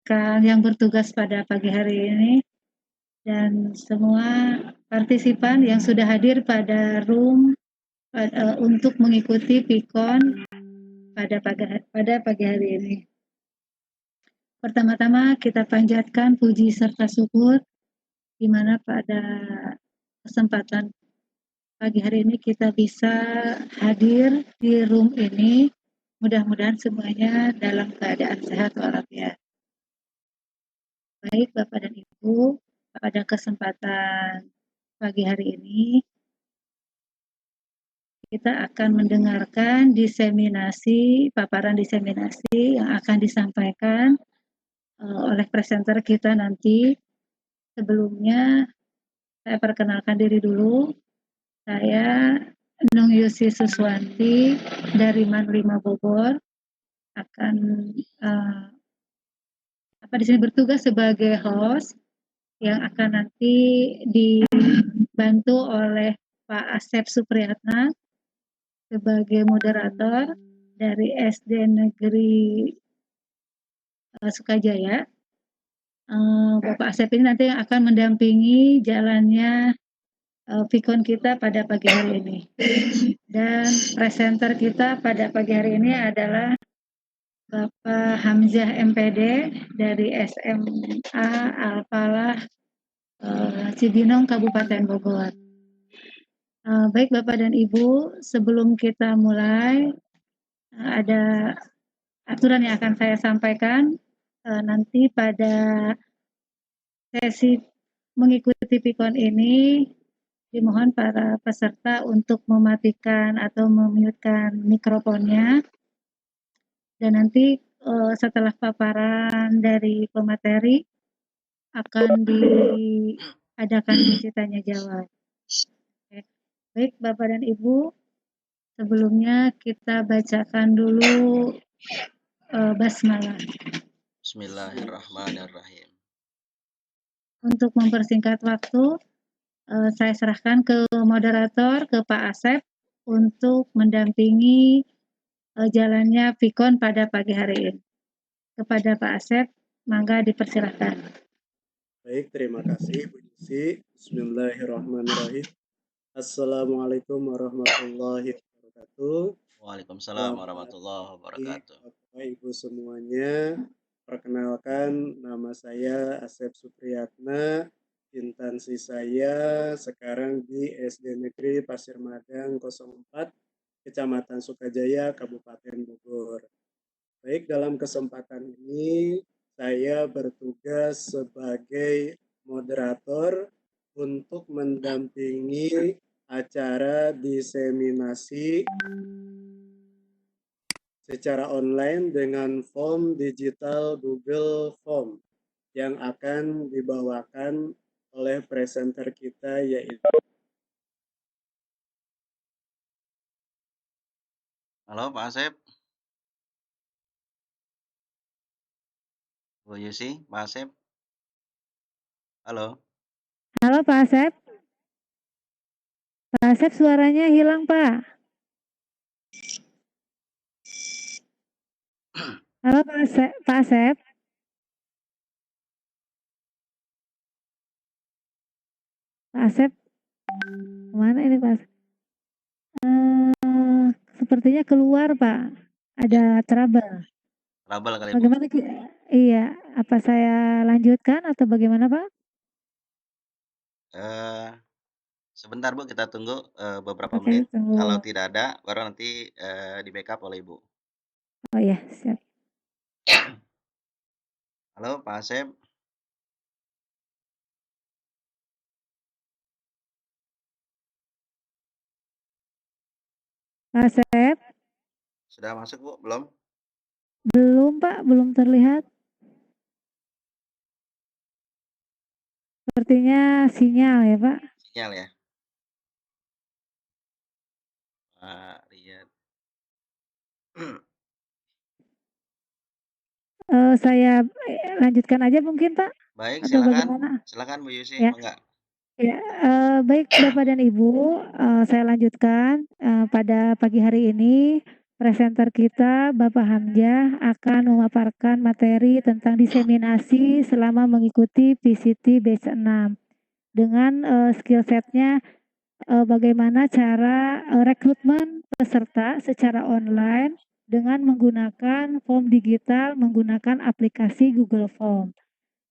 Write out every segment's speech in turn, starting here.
rekan yang bertugas pada pagi hari ini dan semua partisipan yang sudah hadir pada room untuk mengikuti PIKON pada pagi hari ini. Pertama-tama kita panjatkan puji serta syukur di mana pada kesempatan pagi hari ini kita bisa hadir di room ini. Mudah-mudahan semuanya dalam keadaan sehat walafiat. Baik Bapak dan Ibu, pada kesempatan pagi hari ini kita akan mendengarkan paparan diseminasi yang akan disampaikan oleh presenter kita nanti. Sebelumnya saya perkenalkan diri dulu. Saya Nung Yusi Suswanti dari MAN 5 Bogor akan di sini bertugas sebagai host yang akan nanti dibantu oleh Pak Asep Supriyatna sebagai moderator dari SD Negeri Sukajaya. Bapak Asep ini nanti akan mendampingi jalannya PIKON kita pada pagi hari ini. Dan presenter kita pada pagi hari ini adalah Bapak Hamzah MPD dari SMA Al-Falah Cibinong, Kabupaten Bogor. Baik Bapak dan Ibu, sebelum kita mulai ada aturan yang akan saya sampaikan. Nanti pada sesi mengikuti PIKON ini dimohon para peserta untuk mematikan atau memute-kan mikrofonnya. Dan nanti setelah paparan dari pemateri akan diadakan sesi tanya jawab. Baik Bapak dan Ibu, sebelumnya kita bacakan dulu basmalah. Bismillahirrahmanirrahim. Untuk mempersingkat waktu, saya serahkan ke moderator, ke Pak Asep untuk mendampingi jalannya PIKON pada pagi hari ini. Kepada Pak Asep, mangga dipersilahkan. Baik, terima kasih Bu Yusi. Bismillahirrahmanirrahim. Assalamualaikum warahmatullahi wabarakatuh. Waalaikumsalam warahmatullahi wabarakatuh. Bapak Ibu semuanya, perkenalkan nama saya Asep Supriyatna. Instansi saya sekarang di SD Negeri Pasir Madang 04, Kecamatan Sukajaya, Kabupaten Bogor. Baik, dalam kesempatan ini saya bertugas sebagai moderator untuk mendampingi acara diseminasi secara online dengan form digital Google Form yang akan dibawakan oleh presenter kita yaitu. Halo Pak Asep. Bu Yusi, Pak Asep. Halo. Halo Pak Asep. Pak Asep suaranya hilang Pak. Halo Pak Asep. Pak Asep. Pak Asep. Kemana ini Pak Asep? Sepertinya keluar Pak. Ada trouble. Trouble kali Bu. Bagaimana? Iya, apa saya lanjutkan atau bagaimana Pak? Sebentar Bu, kita tunggu beberapa Oke, menit. tunggu. Kalau tidak ada, baru nanti di backup oleh Ibu. Oh iya, siap. Halo Pak Asep. Pak Asep. Sudah masuk Bu, belum? Belum Pak, belum terlihat. Sepertinya sinyal ya Pak. Sinyal ya. Pak Riyad. Saya lanjutkan aja mungkin Pak. Baik, Atau silakan. bagaimana? Silakan Bu Yusi, Ya. enggak? Ya, baik Bapak dan Ibu, saya lanjutkan pada pagi hari ini Presenter kita, Bapak Hamzah, akan memaparkan materi tentang diseminasi selama mengikuti PCT batch 6 dengan skill setnya bagaimana cara rekrutmen peserta secara online dengan menggunakan form digital menggunakan aplikasi Google Form.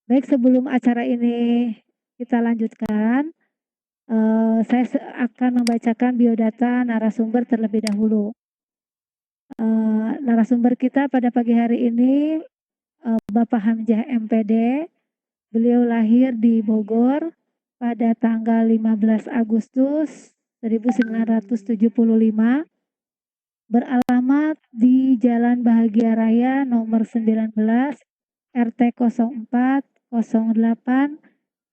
Baik, sebelum acara ini kita lanjutkan, saya akan membacakan biodata narasumber terlebih dahulu. Narasumber kita pada pagi hari ini Bapak Hamzah MPD. Beliau lahir di Bogor pada tanggal 15 Agustus 1975, beralamat di Jalan Bahagia Raya nomor 19, RT 0408,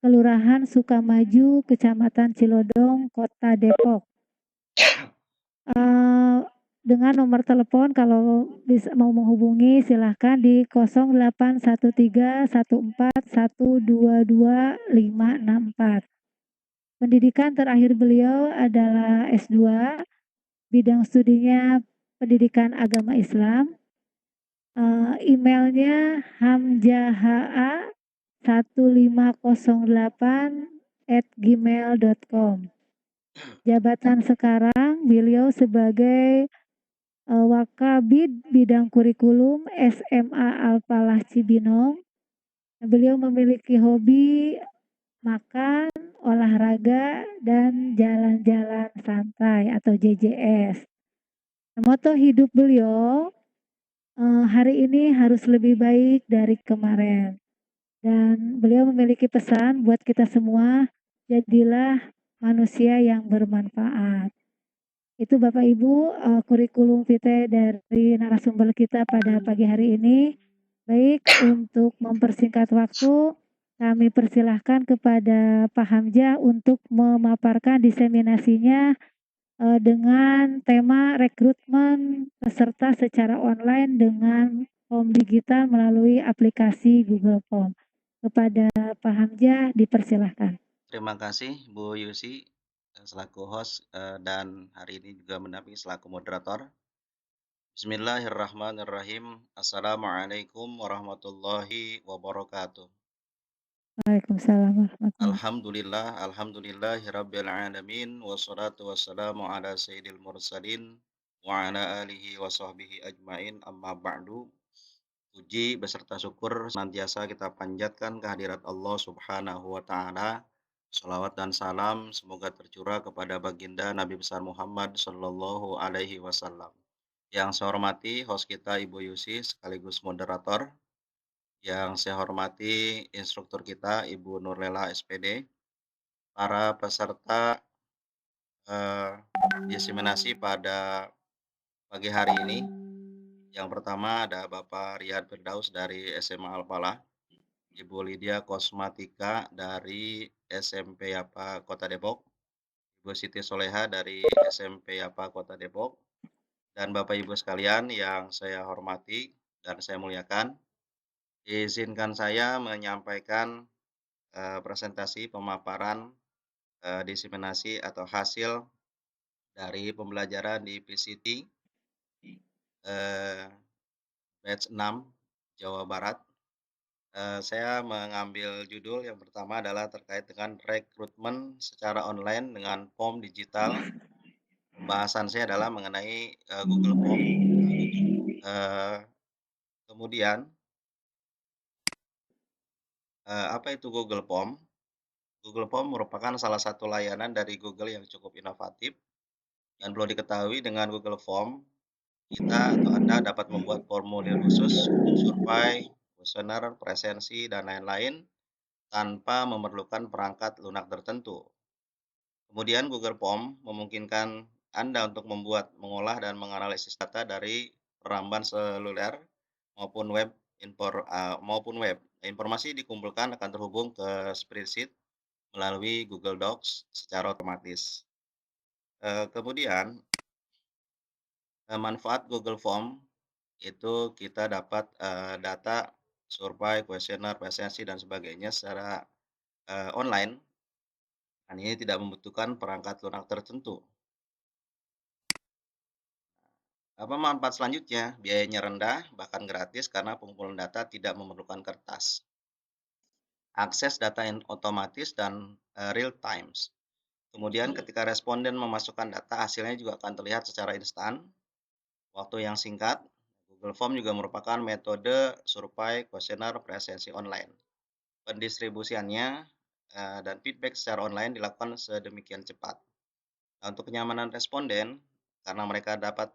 Kelurahan Sukamaju, Kecamatan Cilodong, Kota Depok. Dengan nomor telepon kalau bisa mau menghubungi silahkan di 081314122564. Pendidikan terakhir beliau adalah S2, bidang studinya pendidikan agama Islam. Emailnya hamjaha1508@gmail.com. Jabatan sekarang beliau sebagai Wakabid bidang kurikulum SMA Al-Falah Cibinong. Beliau memiliki hobi makan, olahraga, dan jalan-jalan santai atau JJS. Moto hidup beliau hari ini harus lebih baik dari kemarin. Dan beliau memiliki pesan buat kita semua, jadilah manusia yang bermanfaat. Itu Bapak Ibu kurikulum vitae dari narasumber kita pada pagi hari ini. Baik, untuk mempersingkat waktu, kami persilahkan kepada Pak Hamzah untuk memaparkan diseminasinya dengan tema rekrutmen peserta secara online dengan form digital melalui aplikasi Google Form. Kepada Pak Hamzah dipersilahkan. Terima kasih Bu Yusi selaku host dan hari ini juga mendampingi selaku moderator. Bismillahirrahmanirrahim. Assalamualaikum warahmatullahi wabarakatuh. Waalaikumsalam warahmatullahi. Alhamdulillahirabbil alamin wassalatu wassalamu ala sayyidil mursalin wa ala alihi wa sahbihi ajmain amma ba'du. Puji beserta syukur senantiasa kita panjatkan kehadirat Allah Subhanahu wa taala. Shalawat dan salam semoga tercurah kepada baginda Nabi besar Muhammad sallallahu alaihi wasallam. Yang saya hormati host kita Ibu Yusi sekaligus moderator. Yang saya hormati instruktur kita Ibu Nurlela SPD, para peserta diseminasi pada pagi hari ini. Yang pertama ada Bapak Riyad Firdaus dari SMA Al-Falah, Ibu Lydia Kosmatika dari SMP Yapa Kota Depok, Ibu Siti Soleha dari SMP Yapa Kota Depok, dan Bapak Ibu sekalian yang saya hormati dan saya muliakan, izinkan saya menyampaikan presentasi pemaparan diseminasi atau hasil dari pembelajaran di PCT batch 6 Jawa Barat. Saya mengambil judul yang pertama adalah terkait dengan rekrutmen secara online dengan form digital. Pembahasan saya adalah mengenai Google Form. Kemudian apa itu Google Form? Google Form merupakan salah satu layanan dari Google yang cukup inovatif dan perlu diketahui dengan Google Form kita atau Anda dapat membuat formulir khusus untuk survei, kuesioner, presensi, dan lain-lain tanpa memerlukan perangkat lunak tertentu. Kemudian Google Form memungkinkan Anda untuk membuat, mengolah, dan menganalisis data dari peramban seluler maupun web. Informasi dikumpulkan akan terhubung ke spreadsheet melalui Google Docs secara otomatis. Kemudian manfaat Google Form itu kita dapat data, survei, kuesioner, presensi, dan sebagainya secara online. Dan ini tidak membutuhkan perangkat lunak tertentu. Apa manfaat selanjutnya? Biayanya rendah, bahkan gratis karena pengumpulan data tidak memerlukan kertas. Akses data yang otomatis dan real times. Kemudian ketika responden memasukkan data, hasilnya juga akan terlihat secara instan, waktu yang singkat. Google Form juga merupakan metode survei kuesioner presensi online. Pendistribusiannya dan feedback secara online dilakukan sedemikian cepat. Nah, untuk kenyamanan responden, karena mereka dapat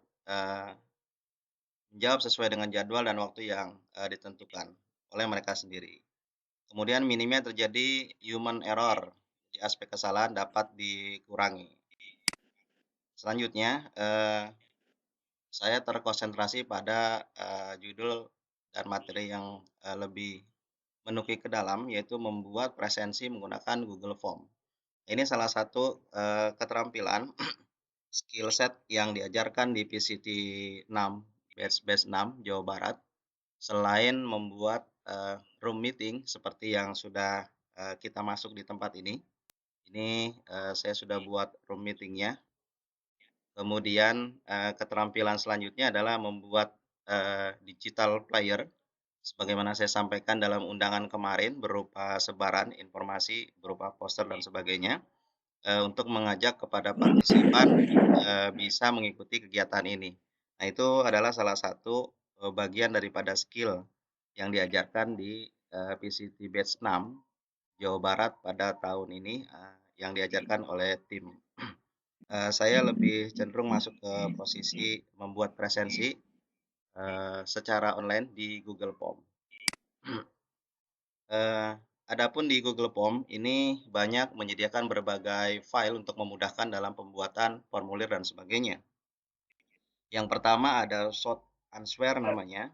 menjawab sesuai dengan jadwal dan waktu yang ditentukan oleh mereka sendiri. Kemudian minimnya terjadi human error, di aspek kesalahan dapat dikurangi. Selanjutnya, saya terkonsentrasi pada judul dan materi yang lebih menukik ke dalam, yaitu membuat presensi menggunakan Google Form. Ini salah satu keterampilan skill set yang diajarkan di PCT 6, batch 6 Jawa Barat. Selain membuat room meeting seperti yang sudah kita masuk di tempat ini saya sudah buat room meeting-nya. Kemudian keterampilan selanjutnya adalah membuat digital flyer sebagaimana saya sampaikan dalam undangan kemarin berupa sebaran informasi, berupa poster dan sebagainya, untuk mengajak kepada partisipan bisa mengikuti kegiatan ini. Nah, itu adalah salah satu bagian daripada skill yang diajarkan di PCT Batch 6 Jawa Barat pada tahun ini, yang diajarkan oleh tim. Saya lebih cenderung masuk ke posisi membuat presensi secara online di Google Form. Adapun di Google Form ini banyak menyediakan berbagai file untuk memudahkan dalam pembuatan formulir dan sebagainya. Yang pertama ada short answer namanya.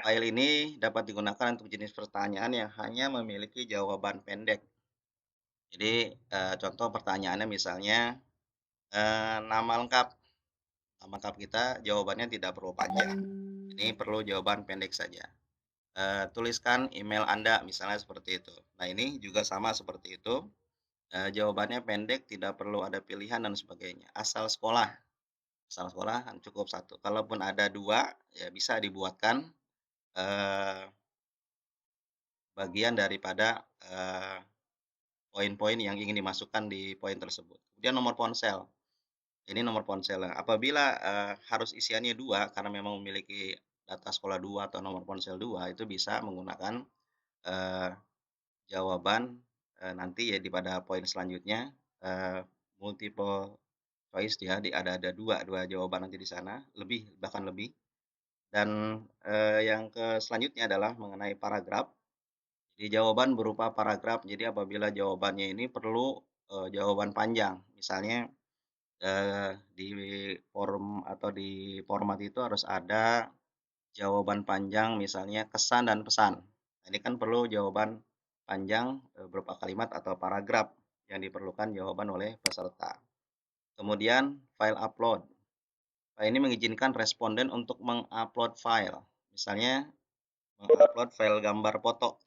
File ini dapat digunakan untuk jenis pertanyaan yang hanya memiliki jawaban pendek. Jadi contoh pertanyaannya misalnya nama lengkap. Nama lengkap kita jawabannya tidak perlu panjang. Ini perlu jawaban pendek saja. Tuliskan email Anda misalnya seperti itu. Nah, ini juga sama seperti itu. Jawabannya pendek, tidak perlu ada pilihan dan sebagainya. Asal sekolah kan cukup satu. Kalaupun ada 2, ya bisa dibuatkan bagian daripada poin-poin yang ingin dimasukkan di poin tersebut. Kemudian nomor ponsel. Ini nomor ponsel. Apabila harus isiannya 2 karena memang memiliki data sekolah 2 atau nomor ponsel 2, itu bisa menggunakan jawaban nanti ya di pada poin selanjutnya multiple choice ya, ada 2 jawaban nanti di sana, bahkan lebih. Dan yang selanjutnya adalah mengenai paragraf. Jadi jawaban berupa paragraf, jadi apabila jawabannya ini perlu jawaban panjang, misalnya di form atau di format itu harus ada jawaban panjang misalnya kesan dan pesan. Ini kan perlu jawaban panjang berupa kalimat atau paragraf yang diperlukan jawaban oleh peserta. Kemudian file upload. File ini mengizinkan responden untuk mengupload file. Misalnya mengupload file gambar foto.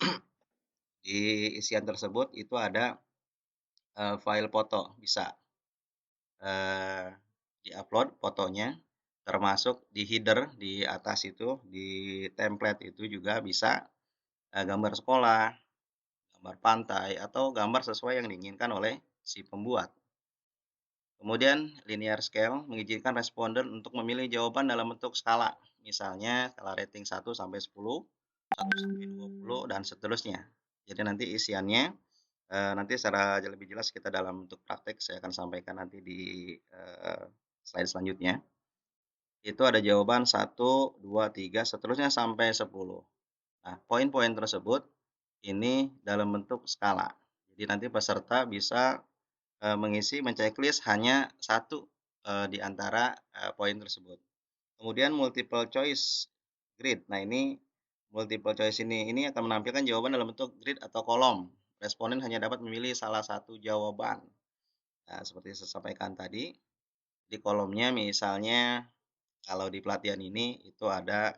Di isian tersebut itu ada file foto, bisa di-upload fotonya, termasuk di header di atas itu, di template itu juga bisa gambar sekolah, gambar pantai, atau gambar sesuai yang diinginkan oleh si pembuat. Kemudian linear scale mengizinkan responden untuk memilih jawaban dalam bentuk skala. Misalnya skala rating 1 sampai 10, 1 sampai 20 dan seterusnya. Jadi nanti isiannya nanti secara lebih jelas kita dalam bentuk praktek saya akan sampaikan nanti di slide selanjutnya. Itu ada jawaban 1, 2, 3 seterusnya sampai 10. Nah, poin-poin tersebut ini dalam bentuk skala. Jadi nanti peserta bisa mengisi men-checklist hanya 1 di antara poin tersebut. Kemudian multiple choice grid. Nah, ini multiple choice ini akan menampilkan jawaban dalam bentuk grid atau kolom. Responden hanya dapat memilih salah satu jawaban. Nah, seperti saya sampaikan tadi, di kolomnya misalnya kalau di pelatihan ini itu ada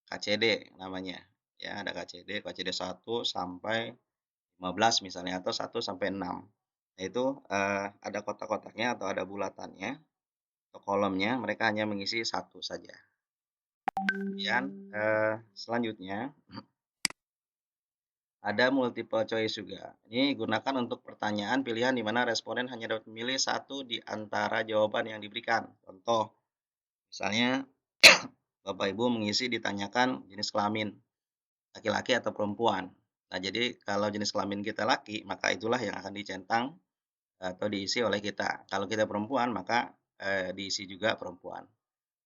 KCD namanya, ya ada KCD 1 sampai 15 misalnya atau 1 sampai 6. Nah, itu ada kotak-kotaknya atau ada bulatannya. atau kolomnya, mereka hanya mengisi satu saja. Kemudian, selanjutnya ada multiple choice juga. Ini gunakan untuk pertanyaan pilihan di mana responden hanya dapat memilih satu di antara jawaban yang diberikan. Contoh, misalnya Bapak Ibu mengisi ditanyakan jenis kelamin, laki-laki atau perempuan. Nah, jadi kalau jenis kelamin kita laki, maka itulah yang akan dicentang atau diisi oleh kita. Kalau kita perempuan, maka diisi juga perempuan.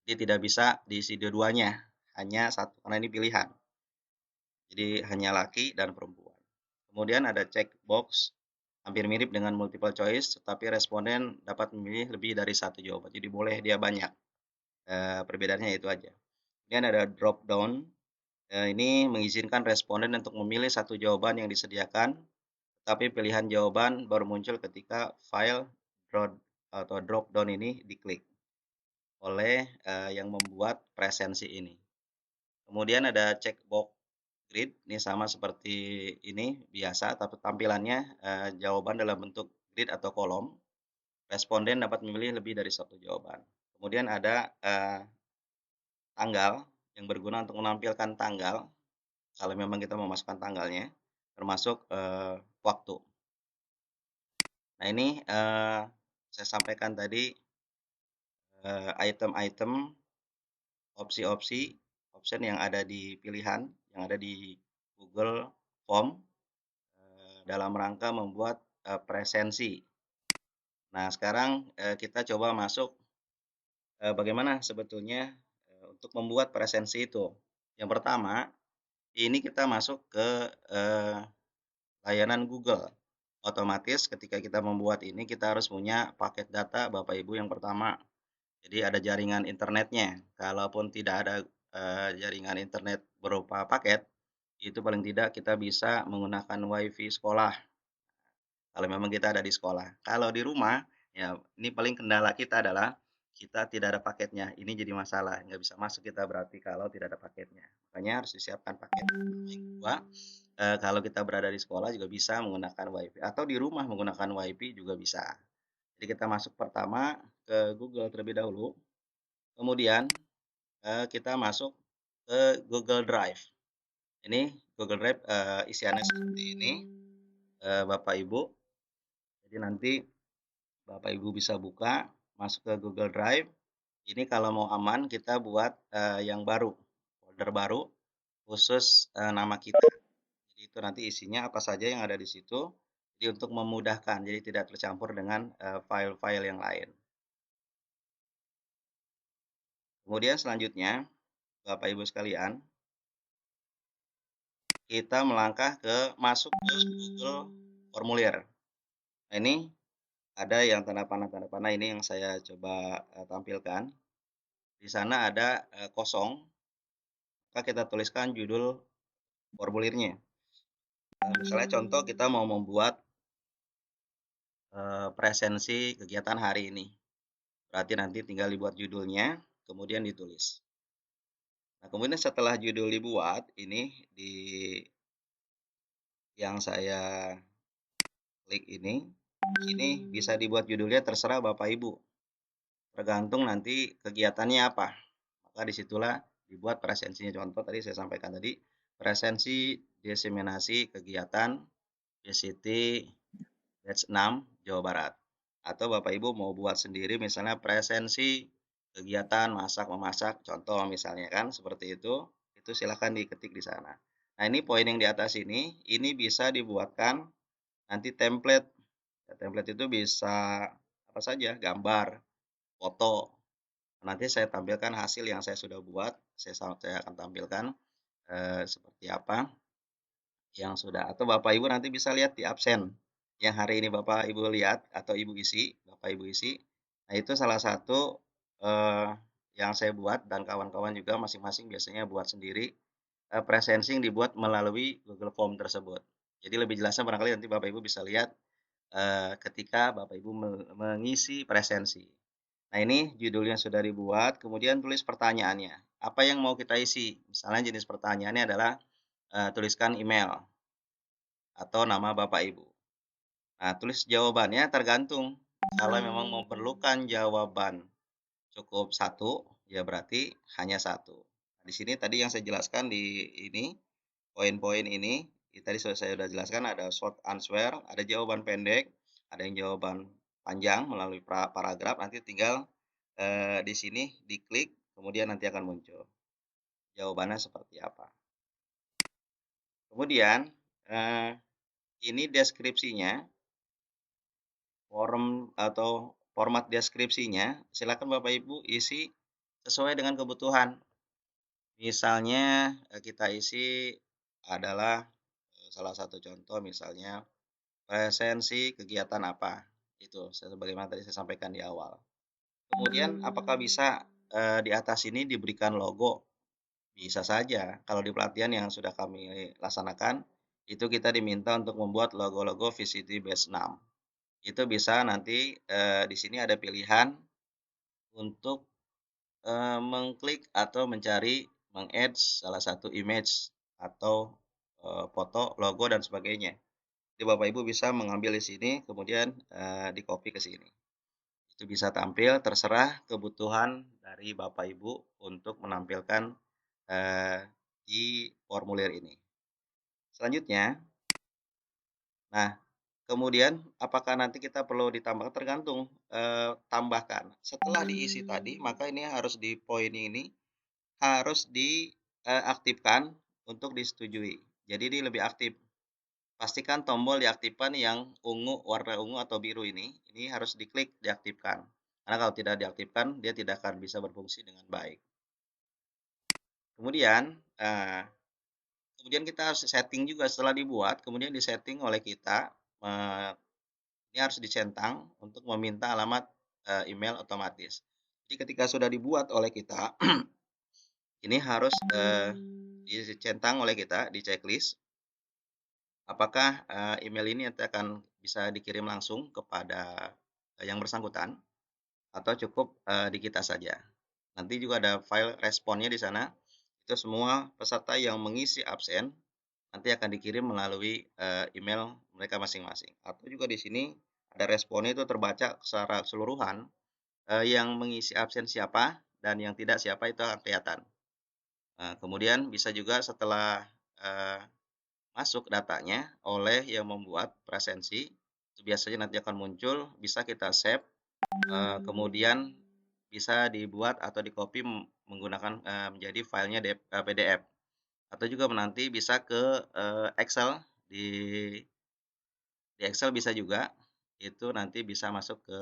Jadi tidak bisa diisi dua-duanya, hanya satu karena ini pilihan. Jadi hanya laki dan perempuan. Kemudian ada check box, hampir mirip dengan multiple choice, tetapi responden dapat memilih lebih dari satu jawaban. Jadi boleh dia banyak, perbedaannya itu aja. Kemudian ada drop down, ini mengizinkan responden untuk memilih satu jawaban yang disediakan, tapi pilihan jawaban baru muncul ketika file drop down ini diklik oleh yang membuat presensi ini. Kemudian ada checkbox grid, ini sama seperti ini biasa, tapi tampilannya jawaban dalam bentuk grid atau kolom. Responden dapat memilih lebih dari satu jawaban. Kemudian ada tanggal yang berguna untuk menampilkan tanggal kalau memang kita memasukkan tanggalnya, termasuk waktu. Nah ini saya sampaikan tadi item-item, opsi-opsi, option yang ada di pilihan, yang ada di Google Form dalam rangka membuat presensi. Nah sekarang kita coba masuk bagaimana sebetulnya untuk membuat presensi itu. Yang pertama, ini kita masuk ke layanan Google. Otomatis ketika kita membuat ini, kita harus punya paket data Bapak Ibu yang pertama. Jadi ada jaringan internetnya. Kalaupun tidak ada jaringan internet berupa paket, itu paling tidak kita bisa menggunakan WiFi sekolah. Kalau memang kita ada di sekolah. Kalau di rumah, ya ini paling kendala kita adalah kita tidak ada paketnya. Ini jadi masalah, nggak bisa masuk kita berarti kalau tidak ada paketnya. Makanya harus disiapkan paket. Yang kedua, kalau kita berada di sekolah juga bisa menggunakan WiFi atau di rumah menggunakan WiFi juga bisa. Jadi kita masuk pertama ke Google terlebih dahulu, kemudian kita masuk ke Google Drive. Ini Google Drive isiannya seperti ini, Bapak Ibu. Jadi nanti Bapak Ibu bisa buka, masuk ke Google Drive. Ini kalau mau aman kita buat yang baru, folder baru khusus nama kita. Jadi itu nanti isinya apa saja yang ada di situ. Jadi untuk memudahkan, jadi tidak tercampur dengan file-file yang lain. Kemudian selanjutnya, Bapak Ibu sekalian, kita melangkah ke masuk ke Google Formulir. Nah, ini ada yang tanda panah ini yang saya coba tampilkan. Di sana ada kosong, maka kita tuliskan judul formulirnya. Misalnya contoh kita mau membuat presensi kegiatan hari ini. Berarti nanti tinggal dibuat judulnya, kemudian ditulis. Nah, kemudian setelah judul dibuat, ini di yang saya klik ini bisa dibuat judulnya terserah Bapak Ibu. Tergantung nanti kegiatannya apa. Maka disitulah dibuat presensinya. Contoh tadi saya sampaikan tadi, presensi diseminasi kegiatan PCT batch 6 Jawa Barat. Atau Bapak Ibu mau buat sendiri misalnya presensi kegiatan masak-memasak, contoh misalnya kan seperti itu silakan diketik di sana. Nah ini poin yang di atas ini bisa dibuatkan nanti template. Template itu bisa apa saja, gambar, foto. Nanti saya tampilkan hasil yang saya sudah buat, saya akan tampilkan seperti apa yang sudah, atau Bapak Ibu nanti bisa lihat di absen yang hari ini Bapak Ibu lihat atau Ibu isi, Bapak Ibu isi. Nah itu salah satu yang saya buat dan kawan-kawan juga masing-masing biasanya buat sendiri presensi yang dibuat melalui Google Form tersebut. Jadi lebih jelasnya barangkali nanti Bapak Ibu bisa lihat ketika Bapak Ibu mengisi presensi. Nah ini judulnya sudah dibuat, kemudian tulis pertanyaannya. Apa yang mau kita isi? Misalnya jenis pertanyaannya adalah tuliskan email atau nama Bapak Ibu. Nah tulis jawabannya tergantung. Kalau memang memerlukan jawaban cukup satu, ya berarti hanya satu. Di sini tadi yang saya jelaskan di ini, poin-poin ini, tadi saya sudah jelaskan ada short answer, ada jawaban pendek, ada yang jawaban panjang melalui paragraf, nanti tinggal, di sini diklik, kemudian nanti akan muncul jawabannya seperti apa. Kemudian, ini deskripsinya, format deskripsinya, silakan Bapak Ibu isi sesuai dengan kebutuhan. Misalnya, kita isi adalah, salah satu contoh misalnya presensi kegiatan apa, itu sebagaimana tadi saya sampaikan di awal. Kemudian apakah bisa, di atas ini diberikan logo? Bisa saja, kalau di pelatihan yang sudah kami laksanakan, itu kita diminta untuk membuat logo-logo VCT Batch 6. Itu bisa nanti, di sini ada pilihan untuk, mengklik atau mencari, meng-add salah satu image atau, foto, logo, dan sebagainya. Jadi Bapak Ibu bisa mengambil di sini, kemudian, di-copy ke sini. Itu bisa tampil, terserah kebutuhan dari Bapak Ibu untuk menampilkan, di formulir ini. Selanjutnya, nah, kemudian apakah nanti kita perlu ditambahkan? Tergantung, tambahkan. Setelah diisi tadi, maka ini harus di poin ini harus diaktifkan untuk disetujui. Jadi ini lebih aktif. Pastikan tombol diaktifkan yang ungu, warna ungu atau biru ini harus diklik diaktifkan. Karena kalau tidak diaktifkan, dia tidak akan bisa berfungsi dengan baik. Kemudian, kita harus setting juga setelah dibuat, kemudian disetting oleh kita, ini harus dicentang untuk meminta alamat, email otomatis. Jadi ketika sudah dibuat oleh kita, ini harus, dicentang oleh kita di checklist, apakah, email ini nanti akan bisa dikirim langsung kepada, yang bersangkutan atau cukup, di kita saja. Nanti juga ada file responnya di sana, itu semua peserta yang mengisi absen nanti akan dikirim melalui, email mereka masing-masing. Atau juga di sini ada responnya itu terbaca secara keseluruhan, yang mengisi absen siapa dan yang tidak siapa itu akan kelihatan. Kemudian bisa juga setelah, masuk datanya oleh yang membuat presensi, itu biasanya nanti akan muncul, bisa kita save, kemudian bisa dibuat atau di-copy menggunakan, menjadi filenya PDF. Atau juga nanti bisa ke, Excel, di Excel bisa juga, itu nanti bisa masuk ke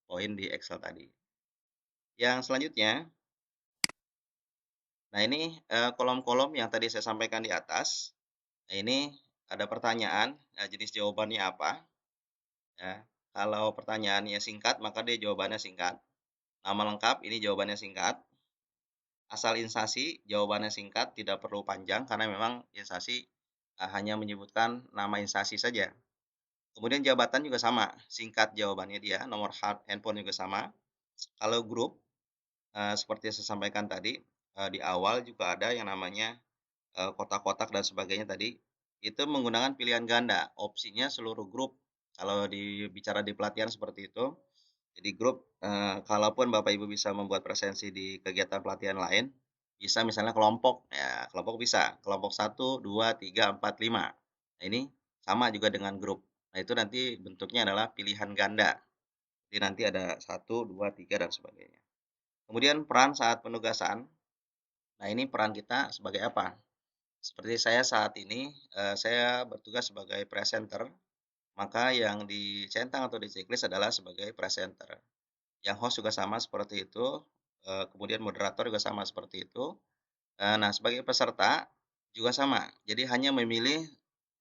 poin di Excel tadi. Yang selanjutnya, nah ini, kolom-kolom yang tadi saya sampaikan di atas. Nah ini ada pertanyaan, jenis jawabannya apa, ya. Kalau pertanyaannya singkat, maka dia jawabannya singkat. Nama lengkap, ini jawabannya singkat. Asal instansi, jawabannya singkat, tidak perlu panjang karena memang instansi, hanya menyebutkan nama instansi saja. Kemudian jabatan juga sama, singkat jawabannya dia, nomor handphone juga sama. Kalau grup, seperti yang saya sampaikan tadi, di awal juga ada yang namanya, kotak-kotak dan sebagainya tadi, itu menggunakan pilihan ganda, opsinya seluruh grup. Kalau bicara di pelatihan seperti itu, jadi grup, kalaupun Bapak Ibu bisa membuat presensi di kegiatan pelatihan lain, bisa misalnya kelompok, ya kelompok bisa, kelompok 1, 2, 3, 4, 5. Nah ini sama juga dengan grup. Nah itu nanti bentuknya adalah pilihan ganda. Jadi nanti ada 1, 2, 3, dan sebagainya. Kemudian peran saat penugasan. Nah ini peran kita sebagai apa? Seperti saya saat ini, saya bertugas sebagai presenter, maka yang dicentang atau di-checklist adalah sebagai presenter. Yang host juga sama seperti itu, kemudian moderator juga sama seperti itu. Nah sebagai peserta juga sama, jadi hanya memilih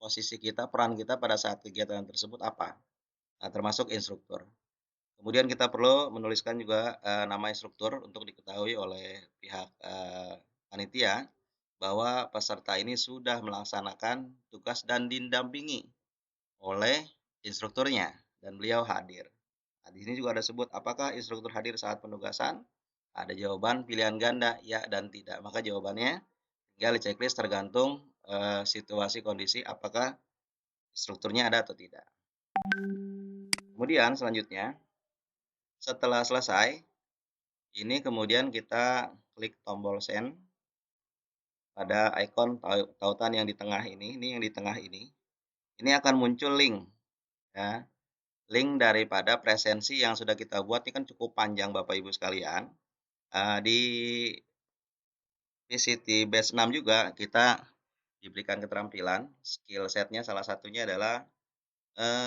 posisi kita, peran kita pada saat kegiatan tersebut apa, nah termasuk instruktur. Kemudian kita perlu menuliskan juga, nama instruktur untuk diketahui oleh pihak, panitia, bahwa peserta ini sudah melaksanakan tugas dan didampingi oleh instrukturnya dan beliau hadir. Nah, di sini juga ada sebut apakah instruktur hadir saat penugasan? Ada jawaban pilihan ganda ya dan tidak. Maka jawabannya tinggal di checklist tergantung, situasi kondisi apakah instrukturnya ada atau tidak. Kemudian selanjutnya, setelah selesai, Ini kemudian kita klik tombol send pada ikon tautan yang di tengah ini yang di tengah ini. Ini akan muncul link ya, link daripada presensi yang sudah kita buat ini kan cukup panjang Bapak Ibu sekalian. Di VCT Batch 6 juga kita diberikan keterampilan, skill setnya salah satunya adalah,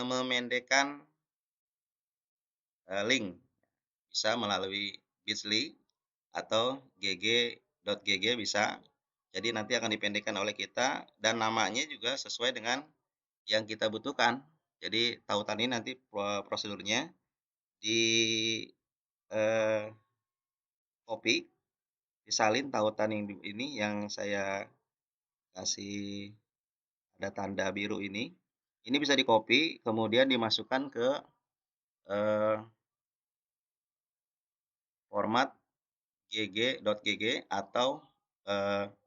memendekkan, link, bisa melalui Bitly atau gg.gg bisa. Jadi nanti akan dipendekkan oleh kita dan namanya juga sesuai dengan yang kita butuhkan. Jadi tautan ini nanti prosedurnya di, eee, copy, disalin tautan yang ini yang saya kasih ada tanda biru ini bisa di-copy kemudian dimasukkan ke, eee, format gg.gg atau,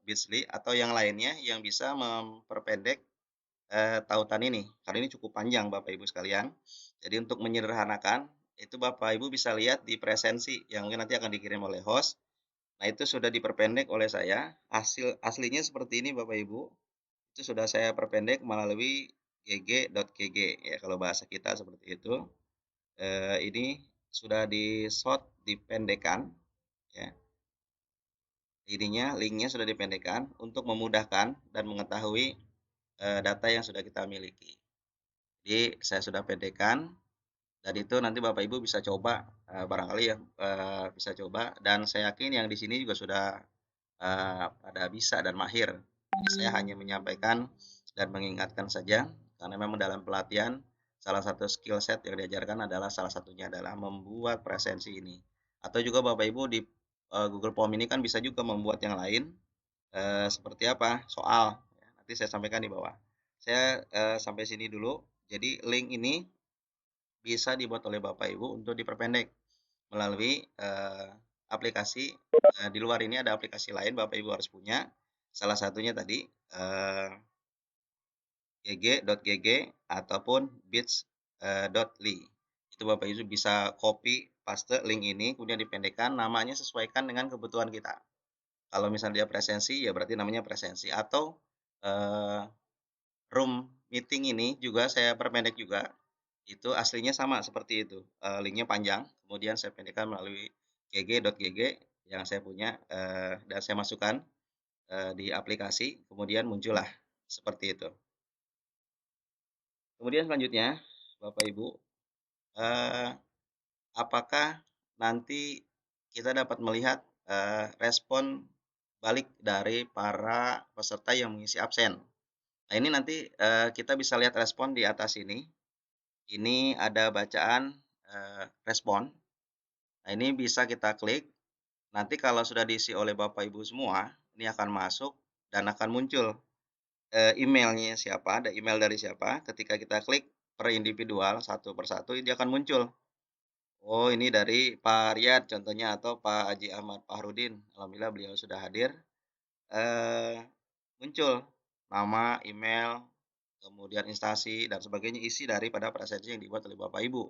Bitly atau yang lainnya yang bisa memperpendek, tautan ini. Karena ini cukup panjang Bapak Ibu sekalian. Jadi untuk menyederhanakan, itu Bapak Ibu bisa lihat di presensi yang mungkin nanti akan dikirim oleh host. Nah itu sudah diperpendek oleh saya, aslinya seperti ini Bapak Ibu, itu sudah saya perpendek melalui gg.gg ya kalau bahasa kita seperti itu. Ini sudah di-short, dipendekkan ya. Linknya sudah dipendekkan untuk memudahkan dan mengetahui, data yang sudah kita miliki. Jadi saya sudah pendekkan dan itu nanti Bapak Ibu bisa coba, barangkali ya, bisa coba dan saya yakin yang di sini juga sudah, pada bisa dan mahir. Jadi saya hanya menyampaikan dan mengingatkan saja karena memang dalam pelatihan salah satu skill set yang diajarkan adalah salah satunya adalah membuat presensi ini. Atau juga Bapak Ibu di, Google Form ini kan bisa juga membuat yang lain, seperti apa, soal, ya, nanti saya sampaikan di bawah. Saya, sampai sini dulu. Jadi link ini bisa dibuat oleh Bapak Ibu untuk diperpendek melalui, aplikasi, di luar ini ada aplikasi lain Bapak Ibu harus punya. Salah satunya tadi, gg.gg ataupun bits.ly. Itu Bapak Ibu bisa copy paste link ini, kemudian dipendekkan, namanya sesuaikan dengan kebutuhan kita. Kalau misalnya dia presensi, ya berarti namanya presensi atau, eee, room meeting ini juga saya perpendek juga. Itu aslinya sama seperti itu, linknya panjang, kemudian saya pendekkan melalui gg.gg yang saya punya, dan saya masukkan, di aplikasi, kemudian muncullah seperti itu. Kemudian selanjutnya, Bapak Ibu, eee, apakah nanti kita dapat melihat, respon balik dari para peserta yang mengisi absen? Nah ini nanti, kita bisa lihat respon di atas ini. Ini ada bacaan, respon. Nah ini bisa kita klik, nanti kalau sudah diisi oleh Bapak Ibu semua, ini akan masuk dan akan muncul, email-nya siapa, ada email dari siapa, ketika kita klik per individual, satu per satu, ini akan muncul. Oh ini dari Pak Riyad contohnya atau Pak Haji Ahmad Fahrudin, alhamdulillah beliau sudah hadir, eee, muncul nama, email, kemudian instansi dan sebagainya, isi daripada presensi yang dibuat oleh Bapak Ibu.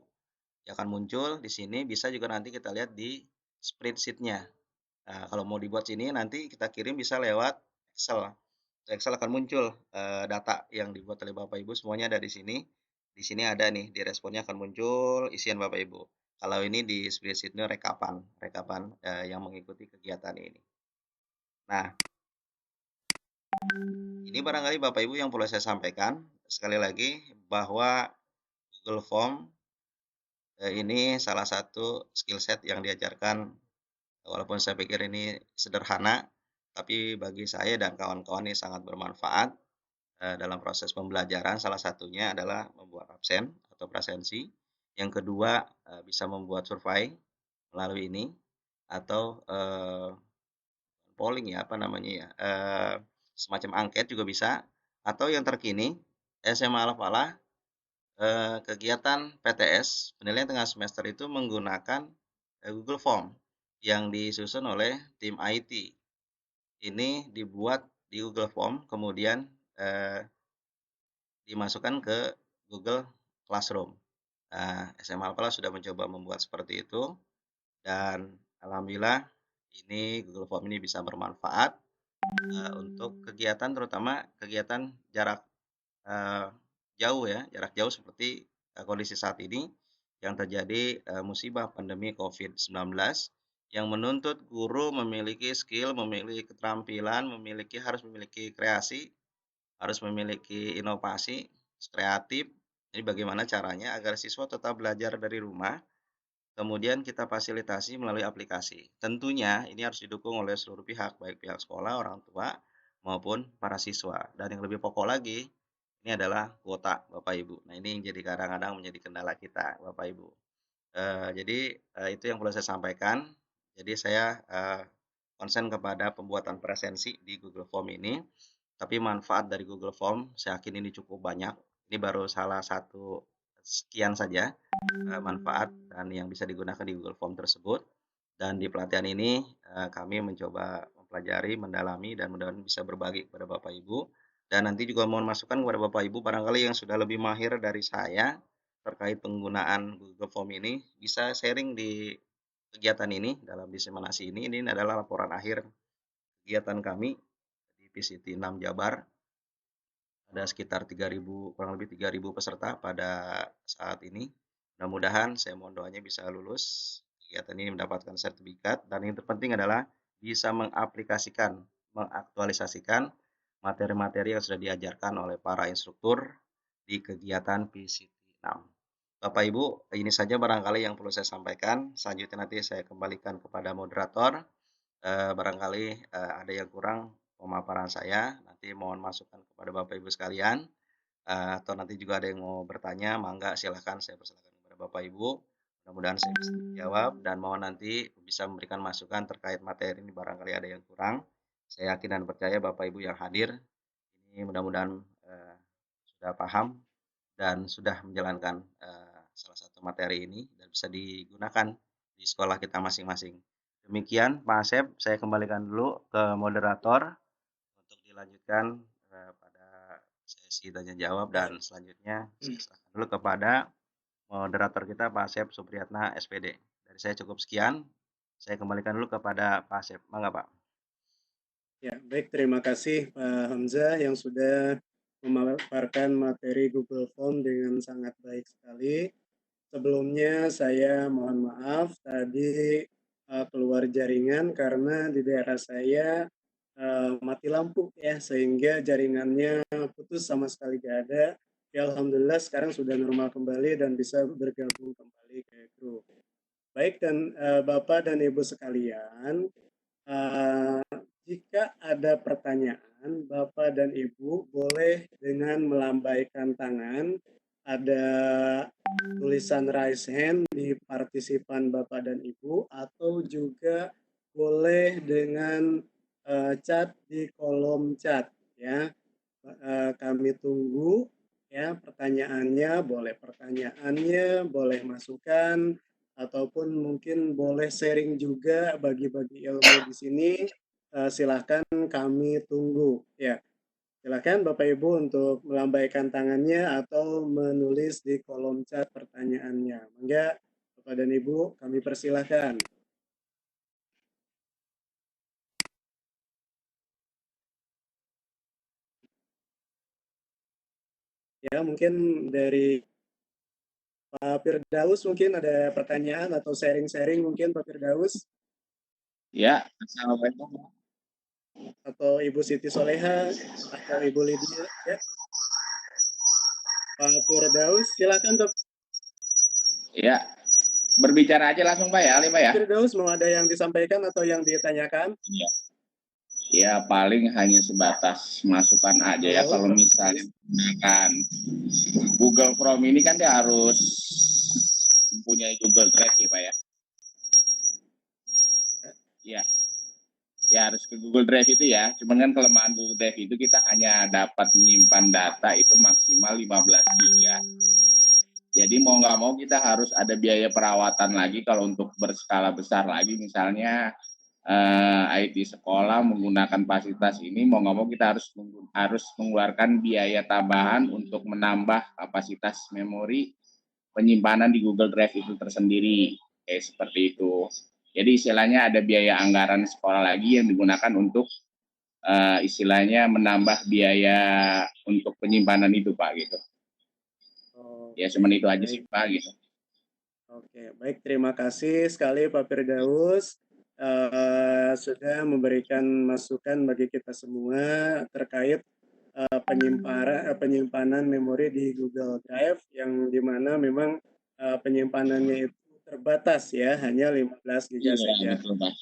Yang akan muncul di sini bisa juga nanti kita lihat di spreadsheet-nya. Nah, kalau mau dibuat sini nanti kita kirim bisa lewat Excel. Excel akan muncul, data yang dibuat oleh Bapak Ibu semuanya ada di sini. Di sini ada nih, di responnya akan muncul isian Bapak Ibu. Kalau ini di spreadsheet-nya rekapan rekapan, yang mengikuti kegiatan ini. Nah, ini barangkali Bapak Ibu yang perlu saya sampaikan, sekali lagi bahwa Google Form, ini salah satu skill set yang diajarkan. Walaupun saya pikir ini sederhana, tapi bagi saya dan kawan-kawan ini sangat bermanfaat, dalam proses pembelajaran. Salah satunya adalah membuat absen atau presensi. Yang kedua, bisa membuat survei melalui ini atau, polling ya, apa namanya ya, semacam angket juga bisa. Atau yang terkini, SMA Al-Falah, kegiatan PTS, penilaian tengah semester itu menggunakan, Google Form yang disusun oleh tim IT. Ini dibuat di Google Form kemudian, dimasukkan ke Google Classroom. Nah, SMA Al-Falah sudah mencoba membuat seperti itu dan Alhamdulillah ini Google Form ini bisa bermanfaat, untuk kegiatan terutama kegiatan jarak, eee, jauh ya, jarak jauh seperti, kondisi saat ini yang terjadi, musibah pandemi COVID-19 yang menuntut guru memiliki skill, memiliki keterampilan, harus memiliki kreasi, harus memiliki inovasi, kreatif. Jadi bagaimana caranya agar siswa tetap belajar dari rumah, kemudian kita fasilitasi melalui aplikasi. Tentunya ini harus didukung oleh seluruh pihak, baik pihak sekolah, orang tua, maupun para siswa. Dan yang lebih pokok lagi, ini adalah kuota, Bapak Ibu. Nah, ini yang jadi kadang-kadang menjadi kendala kita, Bapak Ibu. Jadi, itu yang perlu saya sampaikan. Jadi saya, konsen kepada pembuatan presensi di Google Form ini, tapi manfaat dari Google Form saya yakin ini cukup banyak. Ini baru salah satu sekian saja, manfaat dan yang bisa digunakan di Google Form tersebut. Dan di pelatihan ini, kami mencoba mempelajari, mendalami, dan mudah-mudahan bisa berbagi kepada Bapak Ibu. Dan nanti juga mohon masukan kepada Bapak Ibu barangkali yang sudah lebih mahir dari saya terkait penggunaan Google Form ini, bisa sharing di kegiatan ini, dalam diseminasi ini. Ini adalah laporan akhir kegiatan kami di PCT 6 Jabar. Ada sekitar 3.000, kurang lebih 3.000 peserta pada saat ini. Mudah-mudahan saya mohon doanya bisa lulus kegiatan ini mendapatkan sertifikat dan yang terpenting adalah bisa mengaplikasikan, mengaktualisasikan materi-materi yang sudah diajarkan oleh para instruktur di kegiatan PCT 6. Bapak Ibu, ini saja barangkali yang perlu saya sampaikan. Selanjutnya nanti saya kembalikan kepada moderator. Barangkali, ada yang kurang pemaparan saya, nanti mohon masukan kepada Bapak Ibu sekalian, atau nanti juga ada yang mau bertanya, mangga silahkan saya persilakan kepada Bapak Ibu. Mudah-mudahan saya bisa menjawab dan mohon nanti bisa memberikan masukan terkait materi ini barangkali ada yang kurang. Saya yakin dan percaya Bapak Ibu yang hadir ini mudah-mudahan, sudah paham dan sudah menjalankan, salah satu materi ini dan bisa digunakan di sekolah kita masing-masing. Demikian Pak Asep, saya kembalikan dulu ke moderator untuk dilanjutkan, pada sesi tanya jawab dan selanjutnya saya serahkan dulu kepada moderator kita Pak Asep Supriyatna SPD. Dari saya cukup sekian, saya kembalikan dulu kepada Pak Asep. Mangga Pak. Ya, baik, terima kasih Pak Hamzah yang sudah memaparkan materi Google Form dengan sangat baik sekali. Sebelumnya saya mohon maaf tadi keluar jaringan karena di daerah saya mati lampu ya, sehingga jaringannya putus sama sekali gak ada. Ya, alhamdulillah sekarang sudah normal kembali dan bisa bergabung kembali ke grup. Baik, dan Bapak dan Ibu sekalian, eh, jika ada pertanyaan, Bapak dan Ibu boleh dengan melambaikan tangan. Ada tulisan raise hand di partisipan Bapak dan Ibu, atau juga boleh dengan chat di kolom chat ya. Kami tunggu ya pertanyaannya, boleh masukan, ataupun mungkin boleh sharing juga, bagi-bagi ilmu di sini. Silahkan, kami tunggu ya. Silakan Bapak Ibu untuk melambaikan tangannya atau menulis di kolom chat pertanyaannya. Mangga Bapak dan Ibu, kami persilahkan. Ya, mungkin dari Pak Firdaus mungkin ada pertanyaan atau sharing-sharing mungkin Pak Firdaus. Ya, assalamualaikum. Atau Ibu Siti Soleha atau Ibu Lydia ya. Pak Firdaus, silakan Pak Ya, berbicara aja langsung Pak ya, Ali Pak ya. Firdaus, mau ada yang disampaikan atau yang ditanyakan? Iya. Ya, paling hanya sebatas masukan aja ya. Kalau misalnya menggunakan Google Chrome ini kan dia harus mempunyai Google Drive ya Pak ya. Ya, ya harus ke Google Drive itu ya. Cuman kan kelemahan Google Drive itu kita hanya dapat menyimpan data itu maksimal 15 GB. Jadi mau nggak mau kita harus ada biaya perawatan lagi kalau untuk berskala besar lagi, misalnya IT sekolah menggunakan fasilitas ini, mau nggak mau kita harus mengeluarkan biaya tambahan untuk menambah kapasitas memori penyimpanan di Google Drive itu tersendiri, kayak seperti itu. Jadi istilahnya ada biaya anggaran sekolah lagi yang digunakan untuk istilahnya menambah biaya untuk penyimpanan itu Pak gitu. Ya Oke, cuman itu aja baik. sih Pak gitu. Oke, baik. Terima kasih sekali Pak Firdaus sudah memberikan masukan bagi kita semua terkait penyimpanan memori di Google Drive yang dimana memang penyimpanannya itu terbatas ya, hanya 15 GB Iya saja. betul Pak.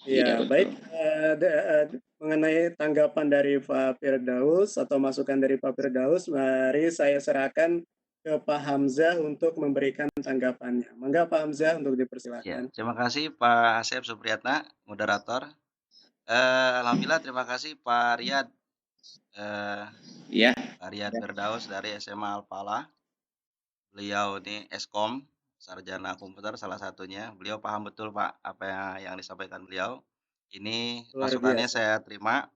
Iya Ya, betul. baik. Mengenai tanggapan dari Pak Firdaus atau masukan dari Pak Firdaus, mari saya serahkan ke Pak Hamzah untuk memberikan tanggapannya. Mangga Pak Hamzah untuk Ya, dipersilakan. terima kasih Pak Asep Supriyatna, moderator. Alhamdulillah terima kasih Pak Riyad, eh, Iya. Pak Riyad Firdaus dari SMA Al-Falah. Beliau ini Eskom, sarjana komputer salah satunya. Beliau paham betul Pak apa yang disampaikan beliau. Ini Luar masukannya biasa. saya terima.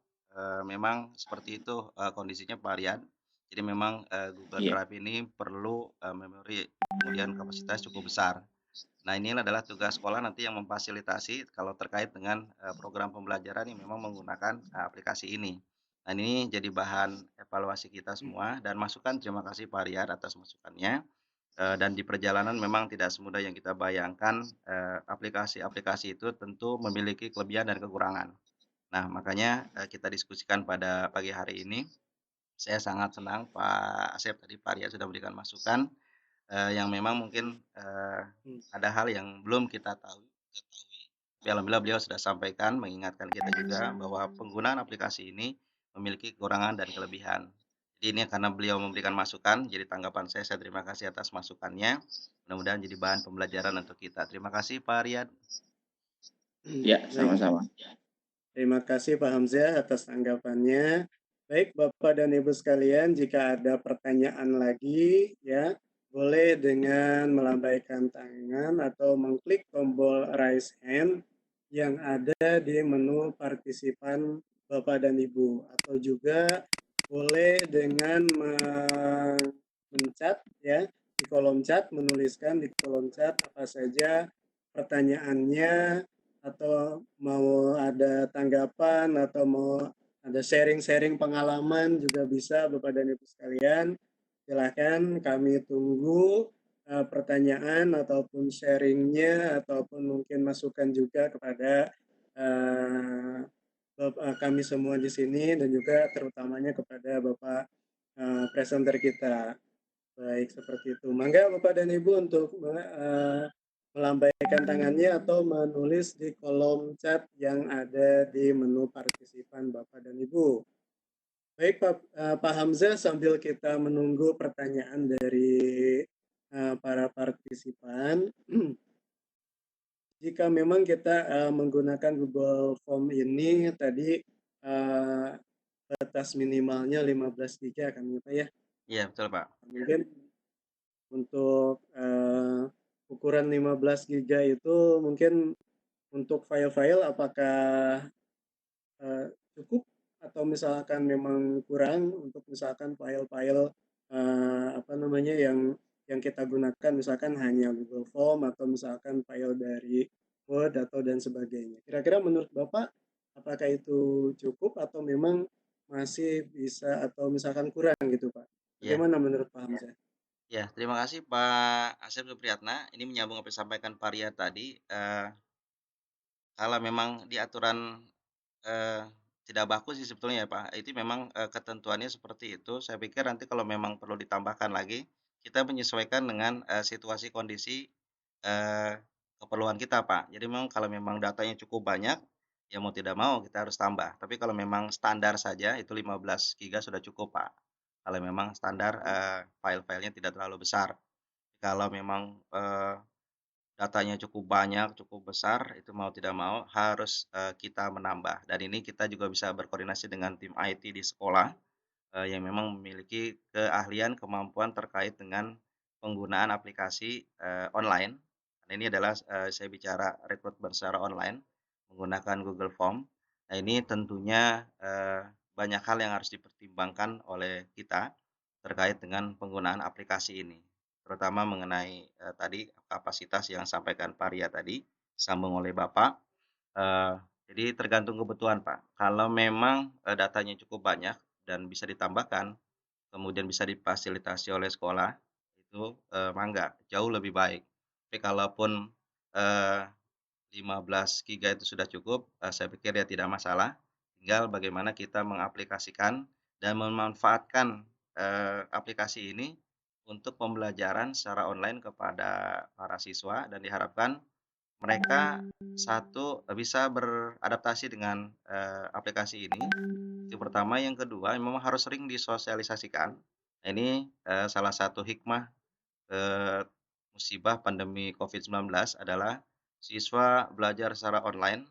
Memang seperti itu kondisinya Pak Riyad. Jadi memang Google Iya. Drive ini perlu memori kemudian kapasitas cukup besar. Nah, ini adalah tugas sekolah nanti yang memfasilitasi kalau terkait dengan program pembelajaran yang memang menggunakan aplikasi ini. Nah, ini jadi bahan evaluasi kita semua dan masukan. Terima kasih Pak Riyad atas masukannya. Dan di perjalanan memang tidak semudah yang kita bayangkan. Aplikasi-aplikasi itu tentu memiliki kelebihan dan kekurangan. Nah, makanya kita diskusikan pada pagi hari ini. Saya sangat senang Pak Asep tadi, Pak Riyad sudah memberikan masukan yang memang mungkin ada hal yang belum kita ketahui. Tapi alhamdulillah beliau sudah sampaikan, mengingatkan kita juga bahwa penggunaan aplikasi ini memiliki kekurangan dan kelebihan. Jadi ini karena beliau memberikan masukan, jadi tanggapan saya terima kasih atas masukannya. Mudah-mudahan jadi bahan pembelajaran untuk kita. Terima kasih Pak Riyad. Ya, Baik. sama-sama. Terima kasih Pak Hamzah atas tanggapannya. Baik Bapak dan Ibu sekalian, jika ada pertanyaan lagi ya, boleh dengan melambaikan tangan atau mengklik tombol raise hand yang ada di menu partisipan Bapak dan Ibu, atau juga boleh dengan mencat ya di kolom chat, menuliskan di kolom chat apa saja pertanyaannya, atau mau ada tanggapan atau mau ada sharing-sharing pengalaman juga bisa Bapak dan Ibu sekalian. Silahkan kami tunggu pertanyaan ataupun sharingnya ataupun mungkin masukan juga kepada kami semua di sini dan juga terutamanya kepada Bapak presenter kita. Baik, seperti itu. Mangga Bapak dan Ibu untuk melambaikan tangannya atau menulis di kolom chat yang ada di menu partisipan Bapak dan Ibu. Baik Pak Hamzah, sambil kita menunggu pertanyaan dari para partisipan, jika memang kita menggunakan Google Form ini tadi batas minimalnya 15 GB kan Pak ya? Iya, betul Pak. Mungkin untuk ukuran 15 GB itu mungkin untuk file-file apakah cukup atau misalkan memang kurang untuk misalkan file-file apa namanya yang kita gunakan misalkan hanya Google Form atau misalkan file dari Word atau dan sebagainya. Kira-kira menurut Bapak apakah itu cukup atau memang masih bisa atau misalkan kurang gitu Pak? Ya, Bagaimana menurut Pak Hamzah? ya, terima kasih Pak Asep Supriyatna. Ini menyambung apa yang disampaikan Pak Riyad tadi. Kalau memang di aturan Eee, tidak baku sih sebetulnya ya, Pak. Itu memang ketentuannya seperti itu. Saya pikir nanti kalau memang perlu ditambahkan lagi, kita menyesuaikan dengan situasi kondisi eee, keperluan kita, Pak. Jadi memang kalau memang datanya cukup banyak, ya mau tidak mau kita harus tambah. Tapi kalau memang standar saja itu 15 giga sudah cukup, Pak. Kalau memang standar file-filenya tidak terlalu besar. Kalau memang datanya cukup banyak, cukup besar, itu mau tidak mau harus kita menambah. Dan ini kita juga bisa berkoordinasi dengan tim IT di sekolah yang memang memiliki keahlian, kemampuan terkait dengan penggunaan aplikasi online. Dan ini adalah saya bicara rekrutmen secara online menggunakan Google Form. Nah, ini tentunya banyak hal yang harus dipertimbangkan oleh kita terkait dengan penggunaan aplikasi ini, terutama mengenai tadi kapasitas yang sampaikan Pak Ria tadi. disambung oleh Bapak. Eee, jadi tergantung kebutuhan, Pak. Kalau memang, datanya cukup banyak dan bisa ditambahkan, kemudian bisa difasilitasi oleh sekolah, itu, mangga, jauh lebih baik. Tapi kalaupun, eee, 15 giga itu sudah cukup, saya pikir ya tidak masalah, tinggal bagaimana kita mengaplikasikan dan memanfaatkan, aplikasi ini untuk pembelajaran secara online kepada para siswa dan diharapkan mereka satu, bisa beradaptasi dengan, aplikasi ini, itu pertama. Yang kedua, memang harus sering disosialisasikan. Nah ini, salah satu hikmah, musibah pandemi COVID-19 adalah siswa belajar secara online,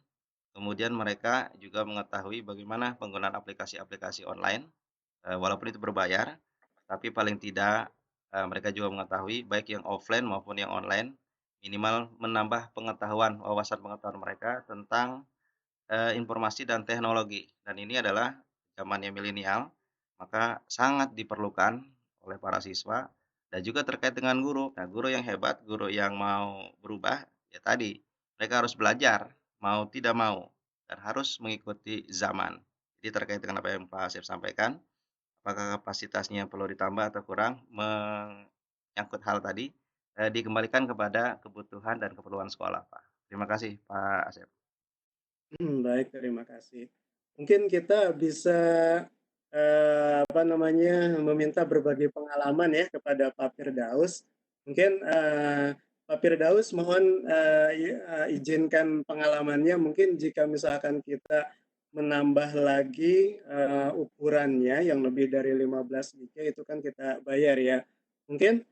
kemudian mereka juga mengetahui bagaimana penggunaan aplikasi-aplikasi online, walaupun itu berbayar, tapi paling tidak, mereka juga mengetahui baik yang offline maupun yang online, minimal menambah pengetahuan, wawasan pengetahuan mereka tentang, informasi dan teknologi. Dan ini adalah zamannya milenial, maka sangat diperlukan oleh para siswa dan juga terkait dengan guru. Nah, guru yang hebat, guru yang mau berubah, ya tadi, mereka harus belajar, mau tidak mau, dan harus mengikuti zaman. Jadi terkait dengan apa yang Pak Asep sampaikan, apakah kapasitasnya perlu ditambah atau kurang, menyangkut hal tadi, dikembalikan kepada kebutuhan dan keperluan sekolah, Pak. Terima kasih, Pak Asep. Baik, terima kasih. Mungkin kita bisa, apa namanya, meminta berbagi pengalaman ya kepada Pak Firdaus. Mungkin, Pak Firdaus mohon, izinkan pengalamannya mungkin jika misalkan kita menambah lagi, ukurannya yang lebih dari 15 giga itu kan kita bayar ya. Mungkin,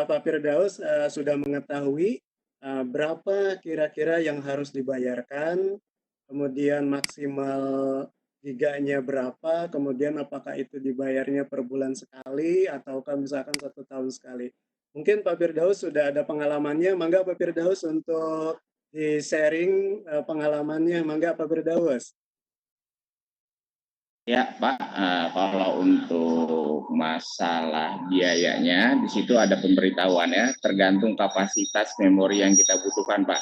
Pak Firdaus, sudah mengetahui, berapa kira-kira yang harus dibayarkan, kemudian maksimal giganya berapa, kemudian apakah itu dibayarnya per bulan sekali ataukah misalkan 1 tahun sekali. Mungkin Pak Firdaus sudah ada pengalamannya, mangga Pak Firdaus untuk di-sharing pengalamannya, mangga Pak Firdaus. Ya, Pak, kalau untuk masalah biayanya, di situ ada pemberitahuannya, tergantung kapasitas memori yang kita butuhkan, Pak.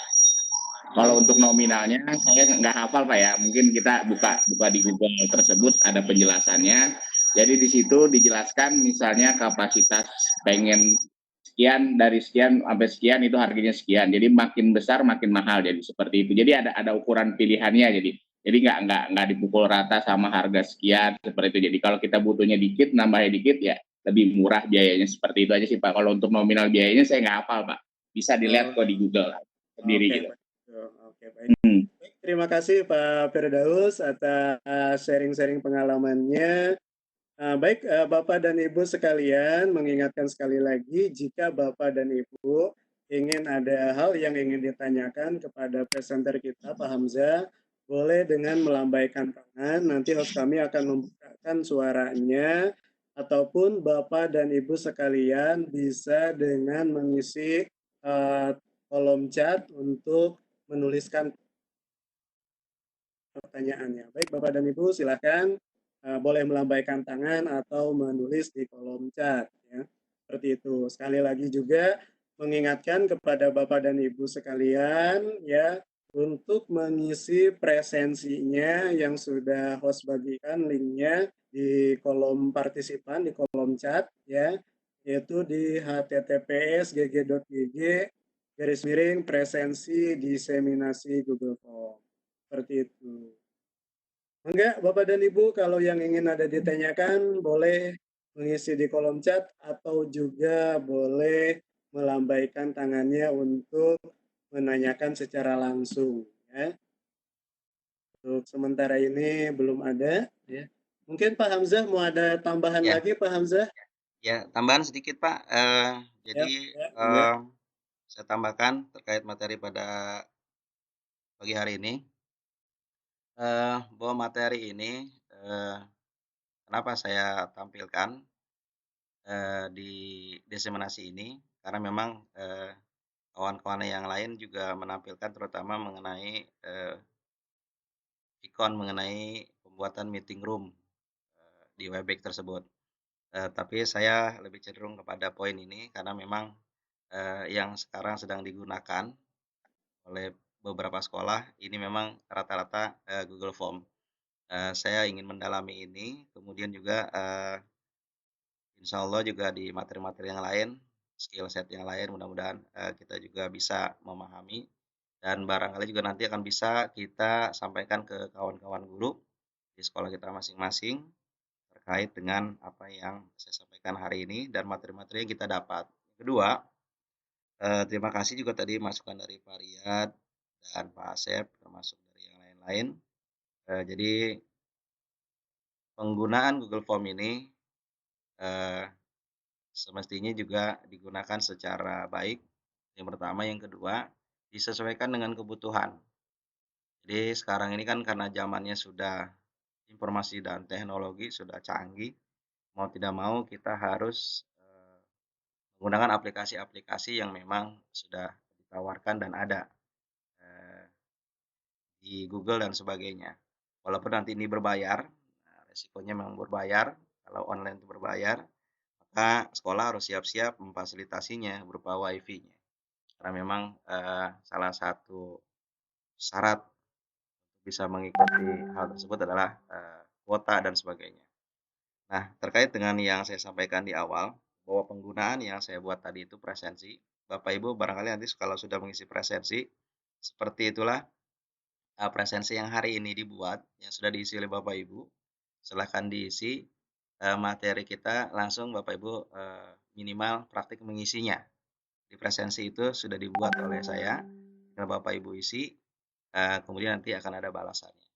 Kalau untuk nominalnya, saya nggak hafal, Pak ya. Mungkin kita buka di Google tersebut, ada penjelasannya. Jadi di situ dijelaskan misalnya kapasitas pengen sekian, dari sekian sampai sekian itu harganya sekian. Jadi makin besar makin mahal, jadi seperti itu. Jadi ada ukuran pilihannya, jadi nggak dipukul rata sama harga sekian seperti itu. Jadi kalau kita butuhnya dikit, nambahnya dikit ya lebih murah biayanya, seperti itu aja sih Pak. Kalau untuk nominal biayanya saya nggak hafal Pak. Bisa dilihat kok di Google sendiri Oke, gitu. Pak. Oke, baik. Baik, terima kasih Pak Firdaus atas sharing-sharing pengalamannya. Baik, Bapak dan Ibu sekalian, mengingatkan sekali lagi jika Bapak dan Ibu ingin ada hal yang ingin ditanyakan kepada presenter kita, Pak Hamzah, boleh dengan melambaikan tangan. Nanti host kami akan membukakan suaranya, ataupun Bapak dan Ibu sekalian bisa dengan mengisi kolom chat untuk menuliskan pertanyaannya. Baik, Bapak dan Ibu, silakan boleh melambaikan tangan atau menulis di kolom chat. Ya. Seperti itu. Sekali lagi juga mengingatkan kepada Bapak dan Ibu sekalian, ya, untuk mengisi presensinya yang sudah host bagikan linknya di kolom partisipan, di kolom chat, ya, yaitu di https://gg.gg/presensi diseminasi Google Form. Seperti itu. Enggak, Bapak dan Ibu, kalau yang ingin ada ditanyakan, boleh mengisi di kolom chat atau juga boleh melambaikan tangannya untuk menanyakan secara langsung. Ya. Untuk sementara ini belum ada. Ya. Mungkin Pak Hamzah mau ada tambahan Ya, lagi, Pak Hamzah? ya tambahan sedikit, Pak, Ya, jadi, ya, enggak. saya tambahkan terkait materi pada pagi hari ini, bahwa materi ini, kenapa saya tampilkan, di diseminasi ini, karena memang, kawan-kawan yang lain juga menampilkan terutama mengenai, Vicon mengenai pembuatan meeting room, di Webex tersebut. Tapi saya lebih cenderung kepada poin ini karena memang, yang sekarang sedang digunakan oleh beberapa sekolah ini memang rata-rata, Google Form. Saya ingin mendalami ini, kemudian juga, insyaallah juga di materi-materi yang lain, skill set yang lain mudah-mudahan, kita juga bisa memahami dan barangkali juga nanti akan bisa kita sampaikan ke kawan-kawan guru di sekolah kita masing-masing terkait dengan apa yang saya sampaikan hari ini dan materi-materi yang kita dapat. Kedua, terima kasih juga tadi masukan dari Pak Riyad dan Pak Asep termasuk dari yang lain-lain. Jadi penggunaan Google Form ini, eee semestinya juga digunakan secara baik, yang pertama. Yang kedua, disesuaikan dengan kebutuhan. Jadi sekarang ini kan karena zamannya sudah informasi dan teknologi sudah canggih, mau tidak mau kita harus, menggunakan aplikasi-aplikasi yang memang sudah ditawarkan dan ada, eee, di Google dan sebagainya. Walaupun nanti ini berbayar, resikonya memang berbayar, kalau online itu berbayar, maka sekolah harus siap-siap memfasilitasinya berupa WiFi-nya. Karena memang, salah satu syarat bisa mengikuti hal tersebut adalah, kuota dan sebagainya. Nah, terkait dengan yang saya sampaikan di awal, bahwa penggunaan yang saya buat tadi itu presensi, Bapak Ibu barangkali nanti kalau sudah mengisi presensi, seperti itulah, presensi yang hari ini dibuat, yang sudah diisi oleh Bapak Ibu, silahkan diisi, materi kita langsung Bapak Ibu, minimal praktik mengisinya. Di presensi itu sudah dibuat oleh saya, tinggal Bapak Ibu isi, kemudian nanti akan ada balasannya.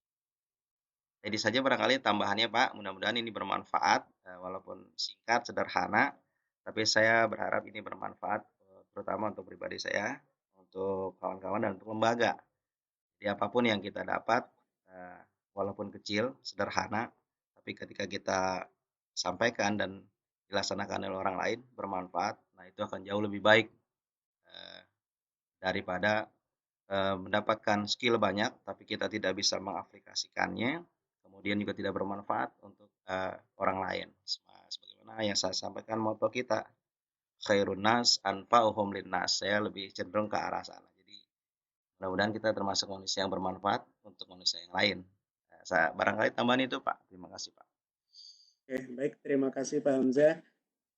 Jadi saja barangkali tambahannya Pak, mudah-mudahan ini bermanfaat, walaupun singkat, sederhana, tapi saya berharap ini bermanfaat, terutama untuk pribadi saya, untuk kawan-kawan dan untuk lembaga. Jadi apapun yang kita dapat, eee, walaupun kecil, sederhana, tapi ketika kita sampaikan dan dilaksanakan oleh orang lain bermanfaat, nah itu akan jauh lebih baik, eee, daripada mendapatkan skill banyak, tapi kita tidak bisa mengaplikasikannya, kemudian juga tidak bermanfaat untuk, orang lain. Sebagaimana yang saya sampaikan moto kita, "Khairun nas anfa'uhum linnas." Saya lebih cenderung ke arah sana. Jadi mudah-mudahan kita termasuk manusia yang bermanfaat untuk manusia yang lain. Barangkali tambahan itu Pak. Terima kasih Pak. Oke, baik. Terima kasih Pak Hamzah.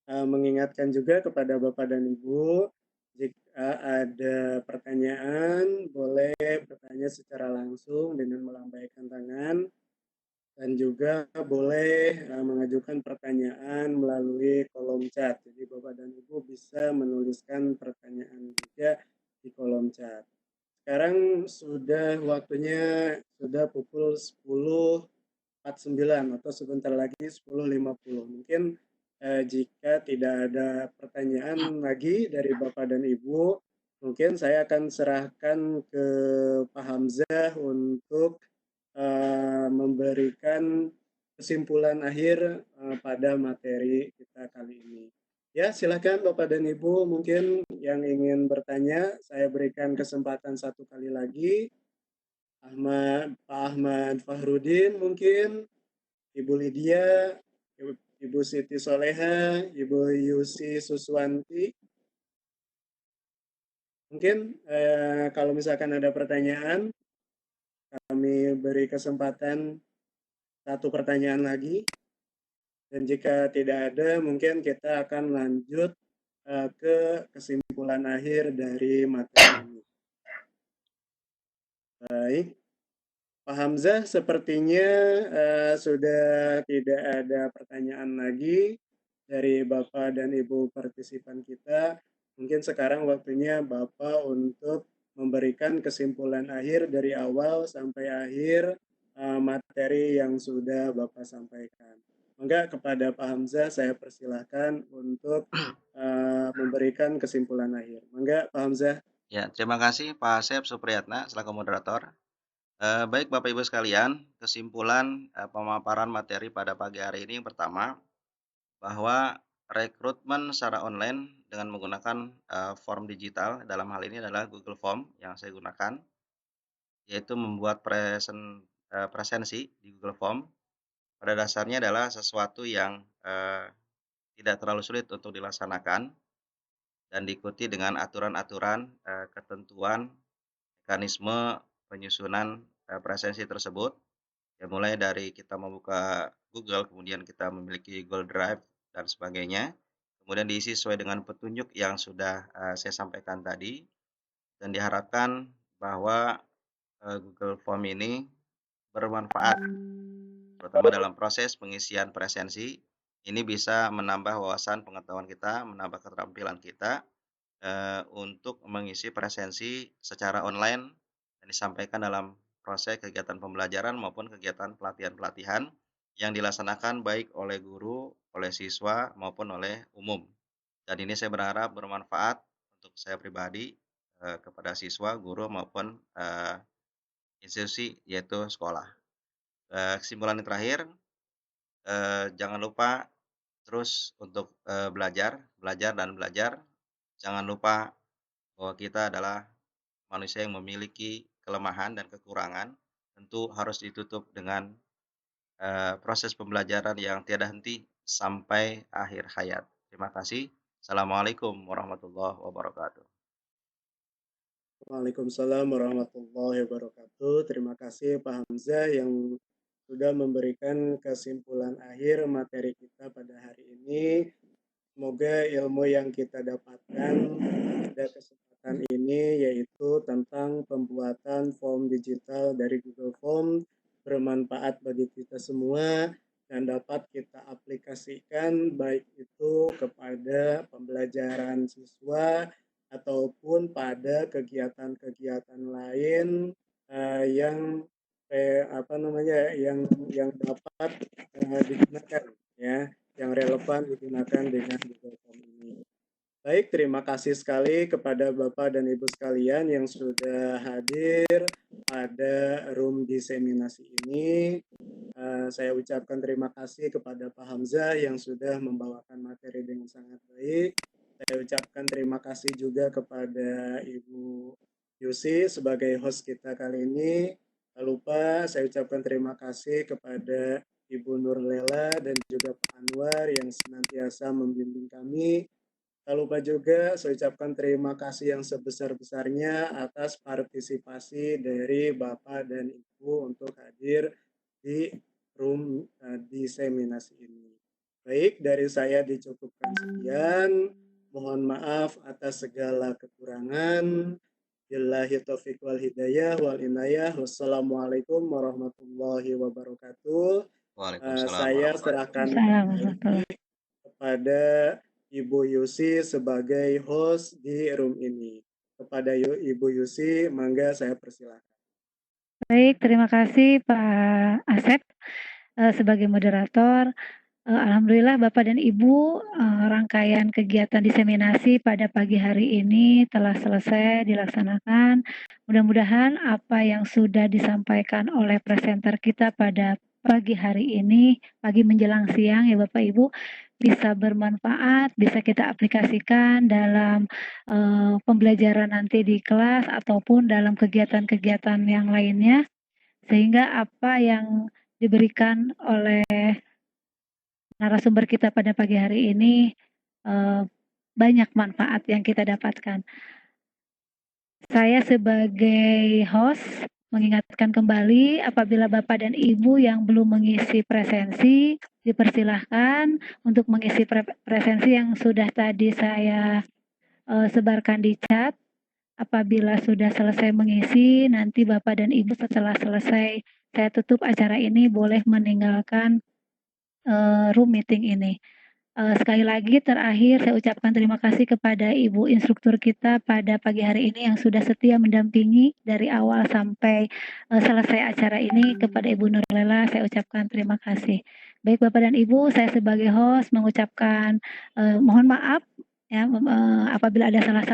Mengingatkan juga kepada Bapak dan Ibu, jika ada pertanyaan, boleh bertanya secara langsung dengan melambaikan tangan, dan juga boleh mengajukan pertanyaan melalui kolom chat. Jadi Bapak dan Ibu bisa menuliskan pertanyaan juga di kolom chat. Sekarang sudah waktunya sudah pukul 10.49 atau sebentar lagi 10.50. Mungkin jika tidak ada pertanyaan lagi dari Bapak dan Ibu, mungkin saya akan serahkan ke Pak Hamzah untuk memberikan kesimpulan akhir pada materi kita kali ini. Ya, silakan Bapak dan Ibu, mungkin yang ingin bertanya, saya berikan kesempatan satu kali lagi. Pak Ahmad Fahrudin mungkin, Ibu Lydia, Ibu Siti Soleha, Ibu Yusi Suswanti. Mungkin kalau misalkan ada pertanyaan, kami beri kesempatan satu pertanyaan lagi. Dan jika tidak ada, mungkin kita akan lanjut ke kesimpulan akhir dari materi ini. Baik, Pak Hamzah sepertinya sudah tidak ada pertanyaan lagi dari Bapak dan Ibu partisipan kita. Mungkin sekarang waktunya Bapak untuk memberikan kesimpulan akhir dari awal sampai akhir materi yang sudah Bapak sampaikan. Maka kepada Pak Hamzah saya persilahkan untuk memberikan kesimpulan akhir. Maka Pak Hamzah. Ya, terima kasih Pak Asep Supriyatna selaku moderator. Baik Bapak Ibu sekalian, kesimpulan, pemaparan materi pada pagi hari ini yang pertama, bahwa rekrutmen secara online dengan menggunakan, form digital, dalam hal ini adalah Google Form yang saya gunakan, yaitu membuat presensi di Google Form, pada dasarnya adalah sesuatu yang, tidak terlalu sulit untuk dilaksanakan dan diikuti dengan aturan-aturan, ketentuan mekanisme penyusunan presensi tersebut. Ya mulai dari kita membuka Google, kemudian kita memiliki Google Drive dan sebagainya, kemudian diisi sesuai dengan petunjuk yang sudah, saya sampaikan tadi, dan diharapkan bahwa, Google Form ini bermanfaat, terutama dalam proses pengisian presensi. Ini bisa menambah wawasan pengetahuan kita, menambah keterampilan kita, untuk mengisi presensi secara online dan disampaikan dalam proses kegiatan pembelajaran maupun kegiatan pelatihan-pelatihan yang dilaksanakan baik oleh guru, oleh siswa, maupun oleh umum. Dan ini saya berharap bermanfaat untuk saya pribadi, kepada siswa, guru, maupun, institusi yaitu sekolah. Kesimpulan yang terakhir, jangan lupa terus untuk, belajar, belajar, dan belajar. Jangan lupa bahwa kita adalah manusia yang memiliki kelemahan dan kekurangan, tentu harus ditutup dengan, proses pembelajaran yang tiada henti sampai akhir hayat. Terima kasih. Assalamualaikum warahmatullahi wabarakatuh. Waalaikumsalam warahmatullahi wabarakatuh. Terima kasih Pak Hamzah yang sudah memberikan kesimpulan akhir materi kita pada hari ini. Semoga ilmu yang kita dapatkan pada kesempatan ini yaitu tentang pembuatan form digital dari Google Form bermanfaat bagi kita semua dan dapat kita aplikasikan baik itu kepada pembelajaran siswa ataupun pada kegiatan-kegiatan lain yang yang dapat digunakan ya, yang relevan digunakan dengan Google Form ini. Baik, terima kasih sekali kepada Bapak dan Ibu sekalian yang sudah hadir pada room diseminasi ini. Saya ucapkan terima kasih kepada Pak Hamzah yang sudah membawakan materi dengan sangat baik. Saya ucapkan terima kasih juga kepada Ibu Yusi sebagai host kita kali ini. Tak lupa saya ucapkan terima kasih kepada Ibu Nurlela dan juga Pak Anwar yang senantiasa membimbing kami. Tak lupa juga saya ucapkan terima kasih yang sebesar-besarnya atas partisipasi dari Bapak dan Ibu untuk hadir di room diseminasi ini. Baik, dari saya dicukupkan sekian. Mohon maaf atas segala kekurangan. Billahi taufiq wal hidayah wal inayah. Wassalamualaikum warahmatullahi wabarakatuh. Waalaikumsalam Saya warahmatullahi serahkan Assalamualaikum. kepada Ibu Yusi sebagai host di room ini. Kepada Ibu Yusi, mangga saya persilakan. Baik, terima kasih Pak Asep sebagai moderator. Alhamdulillah Bapak dan Ibu, rangkaian kegiatan diseminasi pada pagi hari ini telah selesai dilaksanakan. Mudah-mudahan apa yang sudah disampaikan oleh presenter kita pada pagi hari ini, pagi menjelang siang ya Bapak Ibu, bisa bermanfaat, bisa kita aplikasikan dalam pembelajaran nanti di kelas ataupun dalam kegiatan-kegiatan yang lainnya, sehingga apa yang diberikan oleh narasumber kita pada pagi hari ini banyak manfaat yang kita dapatkan. Saya sebagai host mengingatkan kembali apabila Bapak dan Ibu yang belum mengisi presensi, dipersilahkan untuk mengisi presensi yang sudah tadi saya sebarkan di chat. Apabila sudah selesai mengisi, nanti Bapak dan Ibu setelah selesai saya tutup acara ini boleh meninggalkan room meeting ini. Sekali lagi terakhir saya ucapkan terima kasih kepada Ibu instruktur kita pada pagi hari ini yang sudah setia mendampingi dari awal sampai selesai acara ini. Kepada Ibu Nurlela saya ucapkan terima kasih. Baik Bapak dan Ibu, saya sebagai host mengucapkan mohon maaf ya apabila ada salah-salah